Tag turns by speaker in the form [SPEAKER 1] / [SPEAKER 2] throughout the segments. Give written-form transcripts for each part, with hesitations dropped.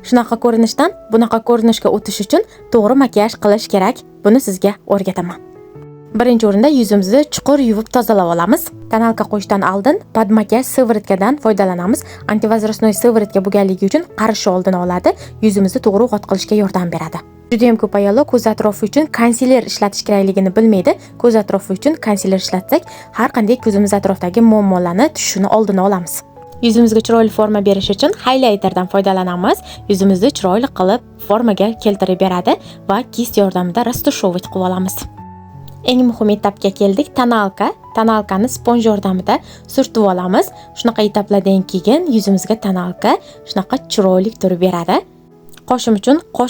[SPEAKER 1] Shunaqa ko'rinishdan bunaqa ko'rinishga o'tish uchun to'g'ri makiyaj qilish kerak. Buni sizga o'rgataman. Birinchi o'rinda yuzimizni chuqur yuvib tozalab olamiz. Tonalka qo'yishdan oldin pad makiyaj sivrotkadan foydalanamiz. Antivozrostnoy sivorotka bo'lganligi uchun qarishni oldini oladi, yuzimizni to'g'ri g'ot qilishga yordam beradi. Juda ham ko'p ayollar ko'z atrofi uchun konsiler ishlatish kerakligini bilmaydi. Ko'z atrofi uchun konsiler ishlatsak, har qanday ko'zimiz atrofidagi muammolarni tushishini oldini olamiz. Yuzimizga chiroyli forma berish uchun highlighterdan foydalanamiz. Yuzimizni chiroyli qilib formaga keltirib beradi va kist yordamida rastashuvich qilib olamiz. Eng muhim etapga keldik. Tonalkani sponj yordamida surtib olamiz. Shunaqa etaplardan keyin yuzimizga tonalka shunaqa chiroyli turib beradi. Qosh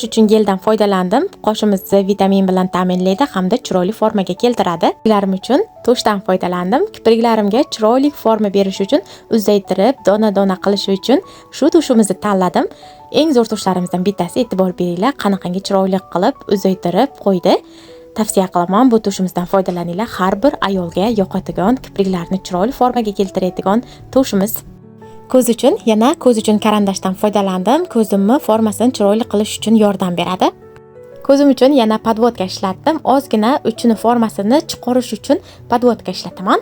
[SPEAKER 1] uchun geldan foydalandim. Qoshimizni vitamin bilan ta'minlaydi hamda chiroyli formaga keltiradi. Kipriklarim uchun tushdan foydalandim. Kipriklarimga chiroyli forma berish uchun uzaytirib, dona-dona qilish uchun shu tushimizni tanladim. Eng zo'r tushlarimizdan bittasi, e'tibor beringlar, qanaqangi chiroyli qilib uzaytirib qo'ydi. Tavsiya qilaman, bu tushimizdan foydalaninglar. Har bir ayolga yoqadigan, kipriklarni chiroyli formaga keltiradigan tushimiz. Ko'z uchun karandashdan foydalandim. Ko'zimni formasini chiroyli qilish uchun yordam beradi. Ko'zim uchun yana podvodka ishlatdim. Ozgina uchini formasini chiqarish uchun podvodka ishlataman.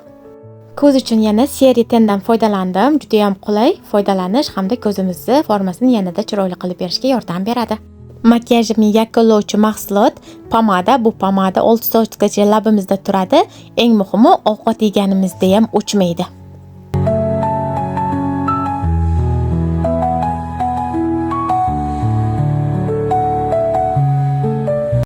[SPEAKER 1] Ko'z uchun yana Seritindan foydalandim. Juda ham qulay foydalanish hamda ko'zimizni formasini yanada chiroyli qilib berishga yordam beradi. Makiyajimni yakunlovchi mahsulot pomada. Bu pomada 6 soatgacha labimizda turadi. Eng muhimi, ovqat yeganimizda ham o'chmaydi.